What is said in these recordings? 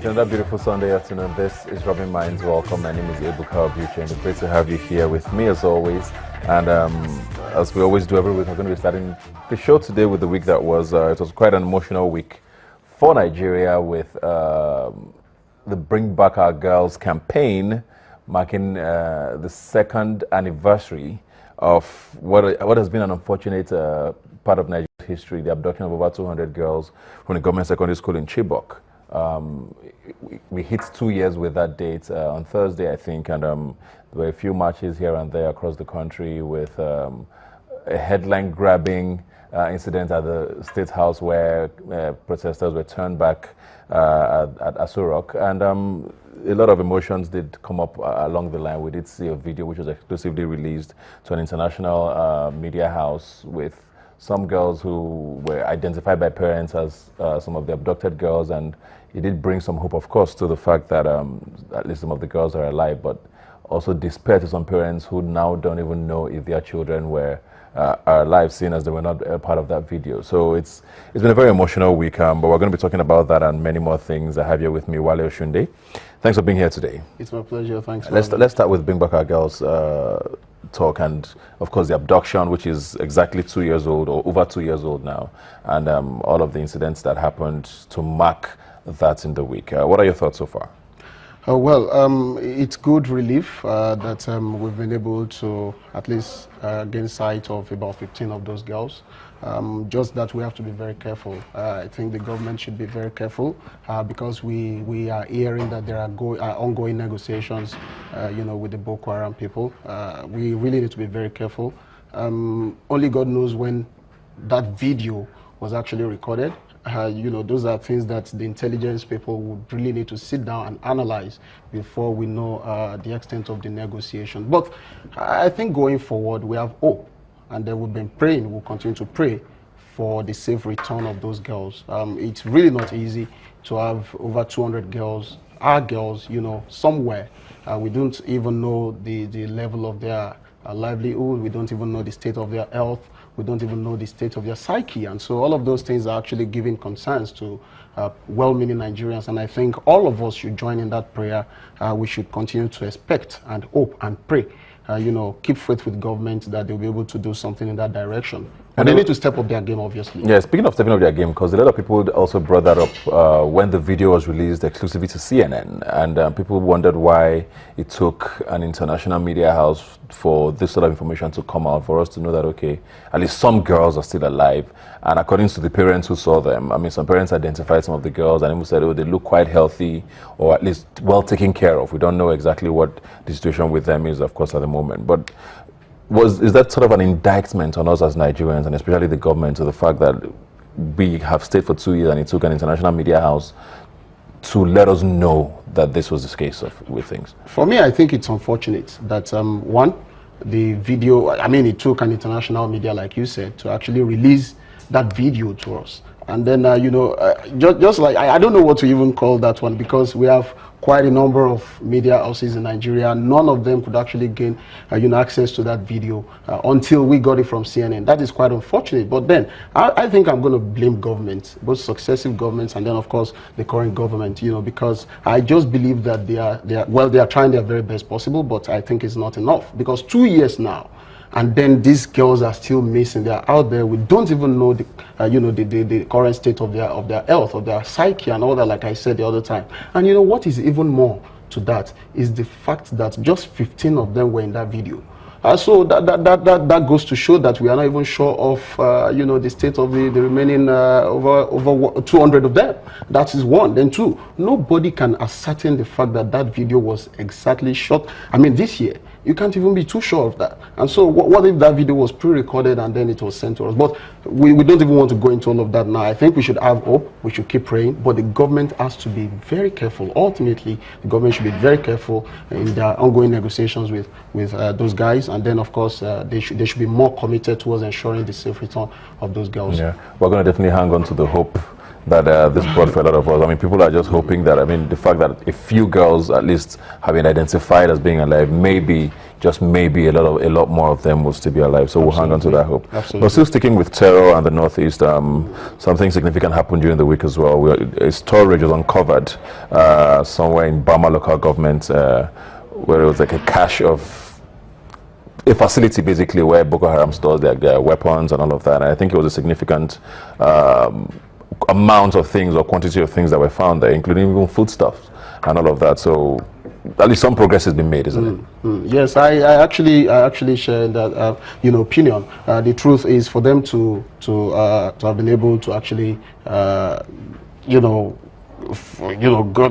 It's another beautiful Sunday afternoon. This is Rubbin Minds. Welcome. My name is Ebuka Obuchi, and it's great to have you here with me as always. And as we always do every week, I'm going to be starting the show today with the week that was. It was quite an emotional week for Nigeria with the Bring Back Our Girls campaign, marking the second anniversary of what has been an unfortunate part of Nigeria's history, the abduction of over 200 girls from the government secondary school in Chibok. We hit 2 years with that date on Thursday, I think, and there were a few marches here and there across the country with a headline-grabbing incident at the State House where protesters were turned back at Asurok, and a lot of emotions did come up along the line. We did see a video which was exclusively released to an international media house with some girls who were identified by parents as some of the abducted girls, and it did bring some hope, of course, to the fact that at least some of the girls are alive, but also despair to some parents who now don't even know if their children are alive, seeing as they were not a part of that video. So it's been a very emotional week, but we're going to be talking about that and many more things. I have here with me Wale Oshunde. Thanks for being here today. It's my pleasure. Thanks. Let's start with Bring Back Our Girls talk, and of course the abduction, which is exactly 2 years old or over 2 years old now, and all of the incidents that happened to mark that in the week. What are your thoughts so far? It's good relief that we've been able to at least gain sight of about 15 of those girls. Just that we have to be very careful. I think the government should be very careful because we are hearing that there are ongoing negotiations, with the Boko Haram people. We really need to be very careful. Only God knows when that video was actually recorded. Those are things that the intelligence people would really need to sit down and analyze before we know the extent of the negotiation. But I think going forward, we have hope, and then we've been praying, we'll continue to pray for the safe return of those girls. It's really not easy to have over 200 girls, our girls, somewhere. We don't even know the level of their livelihood. We don't even know the state of their health. We don't even know the state of their psyche. And so all of those things are actually giving concerns to well-meaning Nigerians. And I think all of us should join in that prayer. We should continue to expect and hope and pray. Keep faith with government that they'll be able to do something in that direction. And they need to step up their game, obviously. Yeah, speaking of stepping up their game, because a lot of people also brought that up when the video was released exclusively to CNN, and people wondered why it took an international media house for this sort of information to come out, for us to know that, okay, at least some girls are still alive. And according to the parents who saw them, I mean, some parents identified some of the girls and even said, oh, they look quite healthy or at least well taken care of. We don't know exactly what the situation with them is, of course, at the moment. But is that sort of an indictment on us as Nigerians, and especially the government, to the fact that we have stayed for 2 years and it took an international media house to let us know that this was the case with things? For me, I think it's unfortunate that, one, the video, I mean, it took an international media, like you said, to actually release that video to us. And then, just like, I don't know what to even call that one, because we have quite a number of media houses in Nigeria. None of them could actually gain, access to that video until we got it from CNN. That is quite unfortunate. But then, I think I'm going to blame governments, both successive governments and then, of course, the current government, because I just believe that they are trying their very best possible, but I think it's not enough. Because 2 years now, and then these girls are still missing. They're out there. We don't even know the current state of their health, of their psyche, and all that. Like I said the other time. And what is even more to that is the fact that just 15 of them were in that video. So that goes to show that we are not even sure of the state of the remaining over 200 of them. That is one. Then two, nobody can ascertain the fact that that video was exactly shot. I mean, this year. You can't even be too sure of that. And so what if that video was pre-recorded and then it was sent to us? But we don't even want to go into all of that now. I think we should have hope. We should keep praying. But the government has to be very careful. Ultimately, the government should be very careful in their ongoing negotiations with those guys. And then, of course, they should be more committed towards ensuring the safe return of those girls. Yeah, we're going to definitely hang on to the hope that this brought for a lot of us. I mean, people are just hoping that, the fact that a few girls at least have been identified as being alive maybe just maybe a lot more of them will still be alive. So we'll hang on to that hope. Absolutely. But still sticking with terror and the Northeast, something significant happened during the week as well. A storage was uncovered somewhere in Bama local government, where it was like a cache of a facility basically where Boko Haram stores their weapons and all of that. And I think it was a significant amount of things or quantity of things that were found there, including even foodstuffs and all of that. So at least some progress has been made, isn't it? Yes, I actually share that opinion. The truth is, for them to have been able to actually God,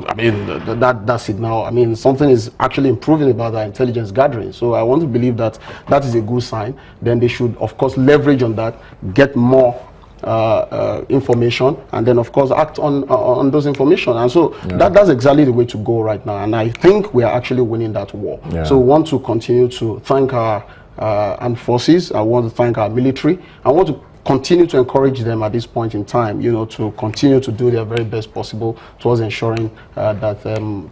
I mean, that's it now. I mean, something is actually improving about our intelligence gathering. So I want to believe that that is a good sign. Then they should, of course, leverage on that, get more information, and then, of course, act on those information. And so that's exactly the way to go right now. And I think we are actually winning that war. Yeah. So we want to continue to thank our armed forces. I want to thank our military. I want to continue to encourage them at this point in time, to continue to do their very best possible towards ensuring that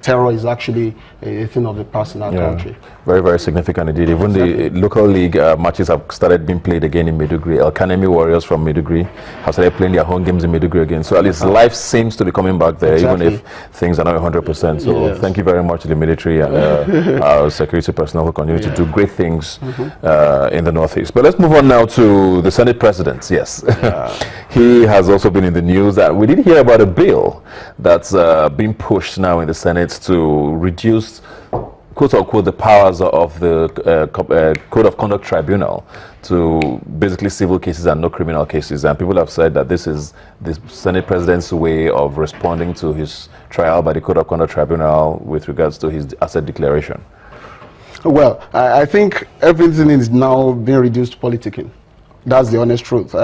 terror is actually a thing of the past in our country. Very, very significant indeed. Even the local league matches have started being played again in Maiduguri. El Kanemi Warriors from Maiduguri have started playing their home games in Maiduguri again. So at least life seems to be coming back there, even if things are not 100%. So thank you very much to the military and our security personnel who continue to do great things in the Northeast. But let's move on now to the Senate President. Yes, he has also been in the news. That we did hear about a bill that's being pushed now in the Senate to reduce, quote unquote, the powers of the Code of Conduct Tribunal to basically civil cases and no criminal cases. And people have said that this is the Senate President's way of responding to his trial by the Code of Conduct Tribunal with regards to his asset declaration. Well, I think everything is now being reduced to politicking. That's the honest truth.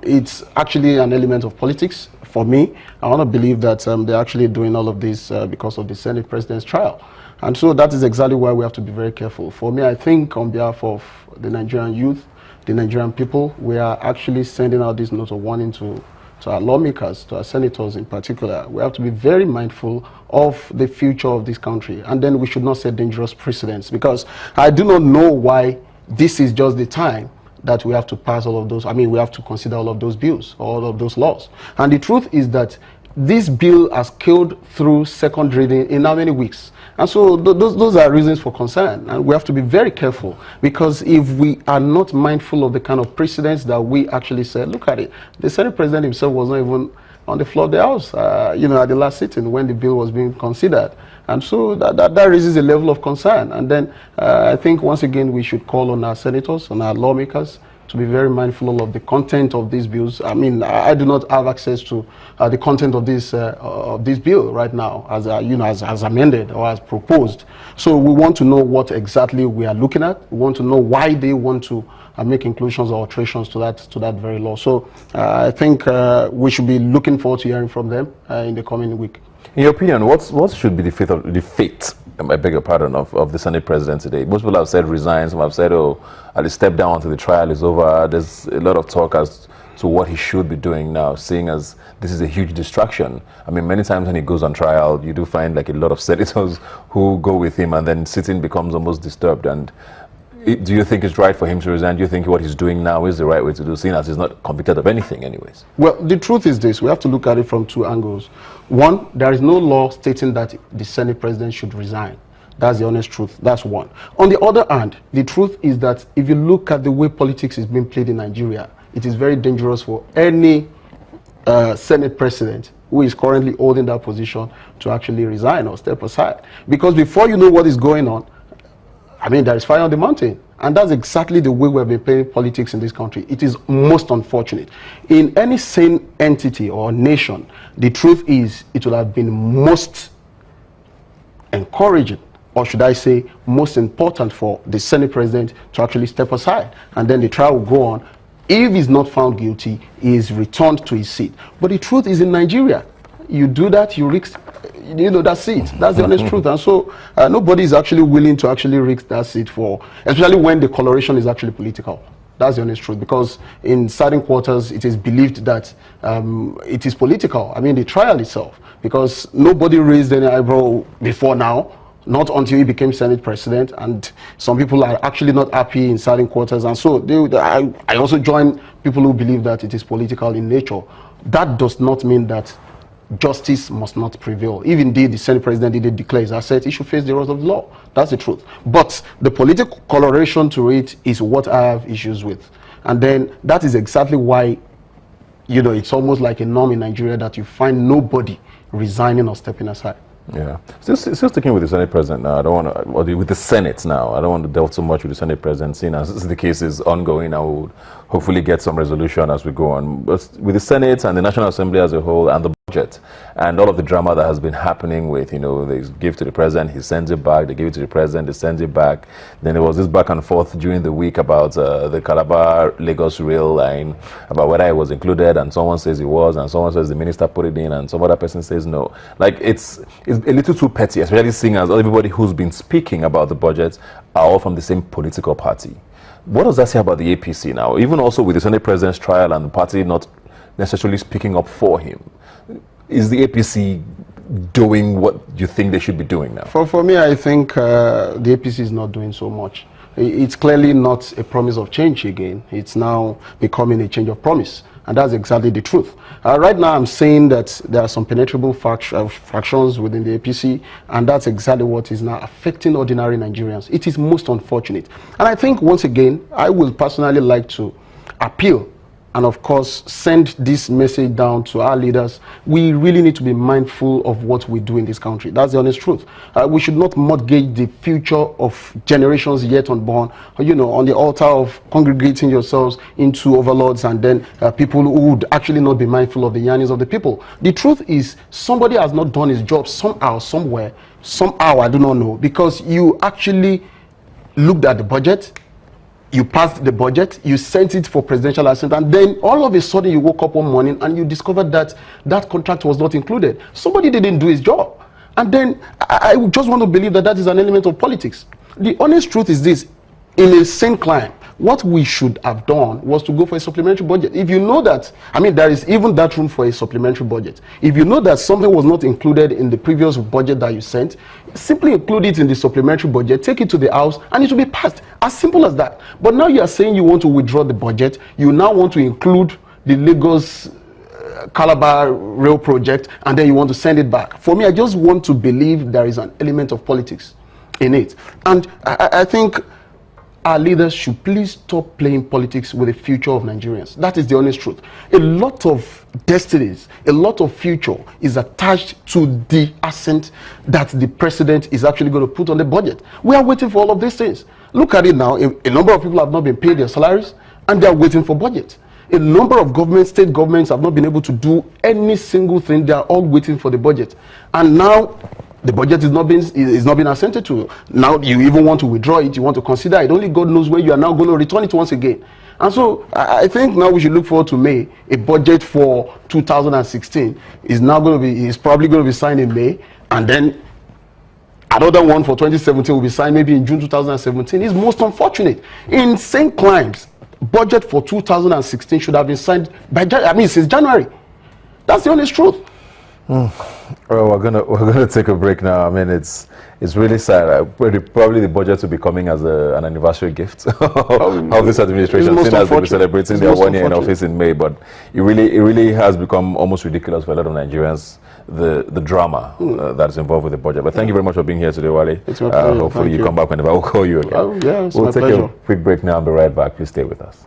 It's actually an element of politics for me. I want to believe that they're actually doing all of this because of the Senate President's trial. And so that is exactly why we have to be very careful. For me, I think on behalf of the Nigerian youth, the Nigerian people, we are actually sending out this note of warning to our lawmakers, to our senators in particular. We have to be very mindful of the future of this country. And then we should not set dangerous precedents, because I do not know why this is just the time that we have to pass all of those. I mean, we have to consider all of those bills, all of those laws. And the truth is that this bill has killed through second reading in how many weeks? And so those are reasons for concern. And we have to be very careful, because if we are not mindful of the kind of precedents that we actually said, look at it. The Senate President himself was not even on the floor of the House, at the last sitting when the bill was being considered. And so that raises a level of concern. And then I think once again we should call on our senators, on our lawmakers, to be very mindful of the content of these bills. I mean, I do not have access to the content of this bill right now, as as amended or as proposed. So we want to know what exactly we are looking at. We want to know why they want to make inclusions or alterations to that very law. So I think we should be looking forward to hearing from them in the coming week. In your opinion, what should be the fate, I beg your pardon, of the Senate President today? Most people have said resign, some have said, I'll step down until the trial is over. There's a lot of talk as to what he should be doing now, seeing as this is a huge distraction. I mean, many times when he goes on trial, you do find like a lot of senators who go with him, and then sitting becomes almost disturbed. And do you think it's right for him to resign? Do you think what he's doing now is the right way to do, seeing as he's not convicted of anything anyways? Well, the truth is this. We have to look at it from two angles. One, there is no law stating that the Senate President should resign. That's the honest truth. That's one. On the other hand, the truth is that if you look at the way politics is being played in Nigeria, it is very dangerous for any Senate President who is currently holding that position to actually resign or step aside. Because before you know what is going on, I mean, there is fire on the mountain. And that's exactly the way we have been playing politics in this country. It is most unfortunate. In any sane entity or nation, the truth is it would have been most encouraging, or should I say most important, for the Senate President to actually step aside. And then the trial will go on. If he's not found guilty, he is returned to his seat. But the truth is, in Nigeria, you do that, you risk, that's it. That's the honest truth. And so nobody is actually willing to actually risk that seat for, especially when the coloration is actually political. That's the honest truth, because in certain quarters, it is believed that it is political. I mean, the trial itself, because nobody raised any eyebrow before now. not until he became Senate president, and some people are actually not happy in certain quarters, and so I also join people who believe that it is political in nature. That does not mean that justice must not prevail. If indeed the Senate president didn't declare his asset, he should face the wrath of the law. That's the truth. But the political coloration to it is what I have issues with. And then that is exactly why, you know, it's almost like a norm in Nigeria that you find nobody resigning or stepping aside. Yeah. Still sticking with the Senate president now. I don't want to, or with the Senate now. I don't want to delve too much with the Senate president, seeing as the case is ongoing. I will hopefully get some resolution as we go on. But with the Senate and the National Assembly as a whole, and the budget, and all of the drama that has been happening with, you know, they give to the president, he sends it back, they give it to the president, they send it back. Then there was this back and forth during the week about the Calabar-Lagos rail line, about whether it was included, and someone says it was, and someone says the minister put it in, and some other person says no. Like, it's a little too petty, especially seeing as everybody who's been speaking about the budget are all from the same political party. What does that say about the APC now? Even also with the Senate president's trial and the party not necessarily speaking up for him, is the APC doing what you think they should be doing now? For me, I think the APC is not doing so much. It's clearly not a promise of change again. It's now becoming a change of promise. And that's exactly the truth. Right now, I'm saying that there are some penetrable factions within the APC, and that's exactly what is now affecting ordinary Nigerians. It is most unfortunate. And I think, once again, I will personally like to appeal and, of course, send this message down to our leaders. We really need to be mindful of what we do in this country. That's the honest truth. We should not mortgage the future of generations yet unborn, you know, on the altar of congregating yourselves into overlords and then people who would actually not be mindful of the yearnings of the people. The truth is, somebody has not done his job somehow, somewhere, somehow, I do not know, because you actually looked at the budget, you passed the budget, you sent it for presidential assent, and then all of a sudden you woke up one morning and you discovered that that contract was not included. Somebody didn't do his job. And then I just want to believe that that is an element of politics. The honest truth is this: in a sane climb, what we should have done was to go for a supplementary budget. If you know that, I mean, there is even that room for a supplementary budget. If you know that something was not included in the previous budget that you sent, simply include it in the supplementary budget, take it to the House, and it will be passed. As simple as that. But now you are saying you want to withdraw the budget, you now want to include the Lagos Calabar rail project, and then you want to send it back. For me, I just want to believe there is an element of politics in it. And I think our leaders should please stop playing politics with the future of Nigerians. That is the honest truth. A lot of destinies, a lot of future is attached to the assent that the president is actually going to put on the budget. We are waiting for all of these things. Look at it now. A number of people have not been paid their salaries, and they are waiting for budget. A number of governments, state governments, have not been able to do any single thing. They are all waiting for the budget. And now the budget is not being assented to. Now you even want to withdraw it, you want to consider it. Only God knows when you are now going to return it once again. And so I think now we should look forward to May. A budget for 2016 is probably going to be signed in May, and then another one for 2017 will be signed maybe in June 2017. It's most unfortunate. In same climes, budget for 2016 should have been signed by since January. That's the honest truth. Well, we're gonna take a break now. I mean, it's really sad. Probably the budget will be coming as an anniversary gift of this administration, seeing as they'll be celebrating their 1 year in office in May. But it really has become almost ridiculous for a lot of Nigerians, the drama that's involved with the budget. But thank you very much for being here today, Wale. It's my pleasure. Hopefully you come back whenever. We'll call you again. Yeah, it's we'll my take pleasure. a quick break now and be right back. Please stay with us.